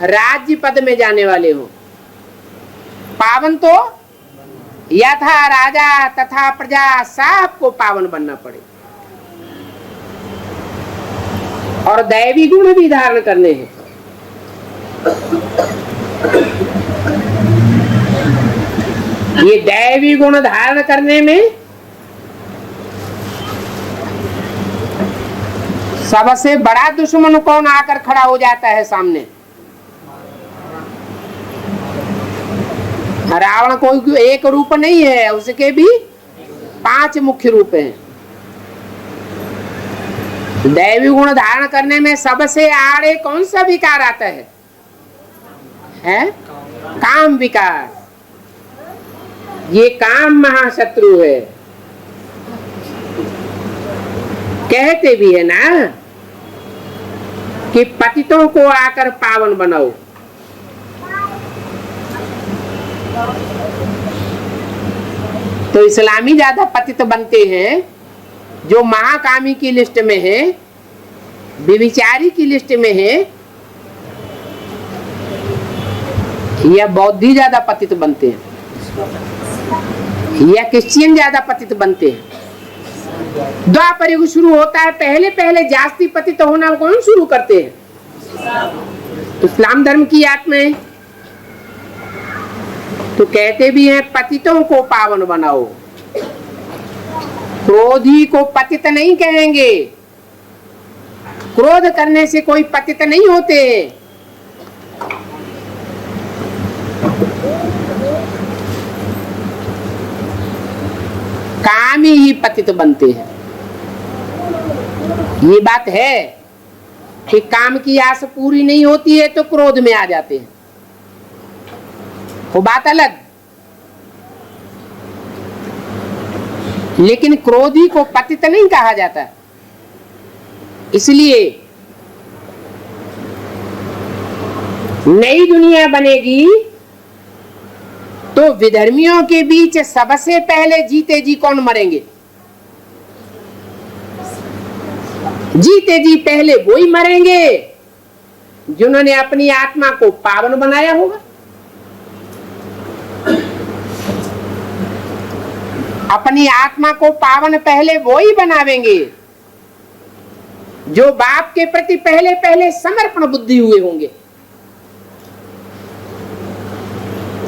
राज्य पद में जाने वाले हो। पावन तो यथा राजा तथा प्रजा सबको पावन बनना पड़े, और दैवी गुण भी धारण करने हैं। ये दैवी गुण धारण करने में सबसे बड़ा दुश्मन कौन आकर खड़ा हो जाता है सामने? रावण कोई एक रूप नहीं है, उसके भी 5 मुख्य रूप हैं। दैवी गुण धारण करने में सबसे आड़े कौन सा विकार आता है? काम विकार। ये काम महाशत्रु है। कहते भी है ना कि पतितों को आकर पावन बनाओ। तो इस्लामी ज्यादा पतित बनते हैं जो महाकामी की लिस्ट में है, व्यभिचारी की लिस्ट में है, या बौद्धि ज्यादा पतित बनते हैं, या क्रिश्चियन ज्यादा पतित बनते हैं। द्वापर युग शुरू होता है, पहले पहले जास्ती पतित होना कौन शुरू करते हैं? इस्लाम धर्म की आत्माएं। तो कहते भी हैं पतितों को पावन बनाओ। क्रोधी को पतित नहीं कहेंगे, क्रोध करने से कोई पतित नहीं होते। कामी ही पतित बनते हैं। ये बात है कि काम की आस पूरी नहीं होती है तो क्रोध में आ जाते हैं, वो बात अलग। लेकिन क्रोधी को पतित नहीं कहा जाता। इसलिए नई दुनिया बनेगी तो विधर्मियों के बीच सबसे पहले जीते जी कौन मरेंगे? जीते जी पहले वही मरेंगे जिन्होंने अपनी आत्मा को पावन बनाया होगा। अपनी आत्मा को पावन पहले वो ही बनावेंगे जो बाप के प्रति पहले पहले समर्पण बुद्धि हुए होंगे।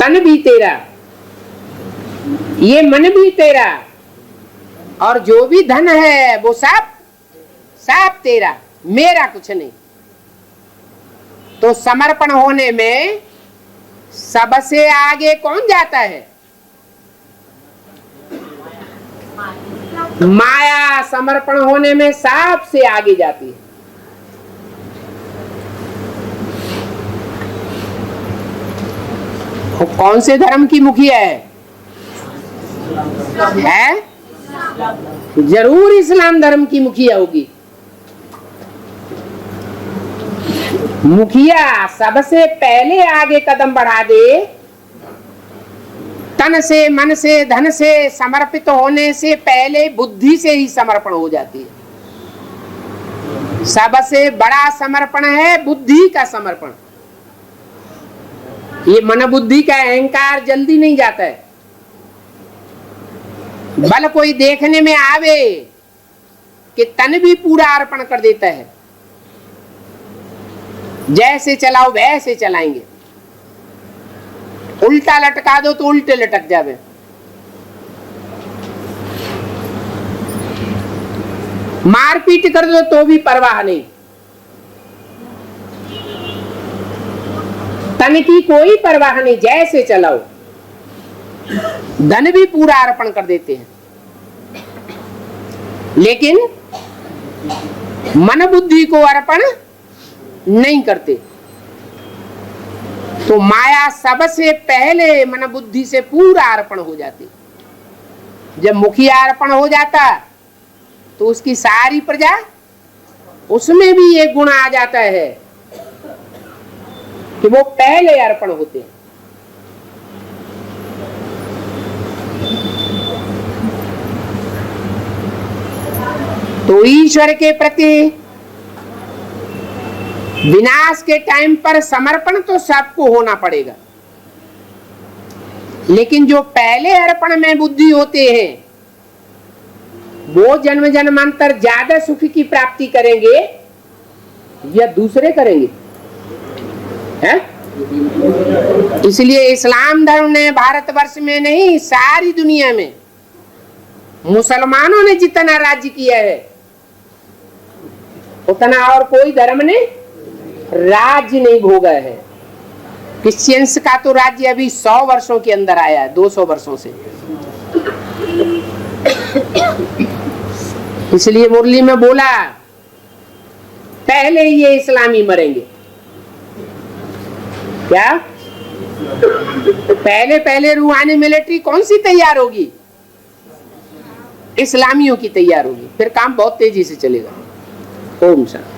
तन भी तेरा, ये मन भी तेरा, और जो भी धन है वो सब सब तेरा, मेरा कुछ नहीं। तो समर्पण होने में सबसे आगे कौन जाता है? माया समर्पण होने में सबसे आगे जाती है। वो कौन से धर्म की मुखिया है? जरूर इस्लाम धर्म की मुखिया होगी। मुखिया सबसे पहले आगे कदम बढ़ा दे, तन से, मन से, धन से समर्पित होने से पहले बुद्धि से ही समर्पण हो जाती है। सबसे बड़ा समर्पण है बुद्धि का समर्पण। ये मन बुद्धि का अहंकार जल्दी नहीं जाता है। बल कोई देखने में आवे कि तन भी पूरा अर्पण कर देता है, जैसे चलाओ वैसे चलाएंगे, उल्टा लटका दो तो उल्टे लटक जावे। मारपीट कर दो तो भी परवाह नहीं, तन की कोई परवाह नहीं, जैसे चलाओ। धन भी पूरा अर्पण कर देते हैं, लेकिन मन बुद्धि को अर्पण नहीं करते। तो माया सबसे पहले मन बुद्धि से पूरा अर्पण हो जाती। जब मुखिया अर्पण हो जाता तो उसकी सारी प्रजा, उसमें भी एक गुण आ जाता है कि वो पहले अर्पण होते हैं। तो ईश्वर के प्रति विनाश के टाइम पर समर्पण तो सबको होना पड़ेगा, लेकिन जो पहले अर्पण में बुद्धि होते हैं वो जन्म जन्मांतर ज्यादा सुख की प्राप्ति करेंगे या दूसरे करेंगे, है? इसलिए इस्लाम धर्म ने भारतवर्ष में नहीं, सारी दुनिया में मुसलमानों ने जितना राज्य किया है उतना और कोई धर्म ने राज्य नहीं भोगा है। क्रिश्चियंस का तो राज्य अभी 100 वर्षों के अंदर आया है, 200 वर्षों से। इसलिए मुरली में बोला पहले ये इस्लामी मरेंगे। क्या पहले रूहानी मिलिट्री कौन सी तैयार होगी? इस्लामियों की तैयार होगी, फिर काम बहुत तेजी से चलेगा। ओम शांति।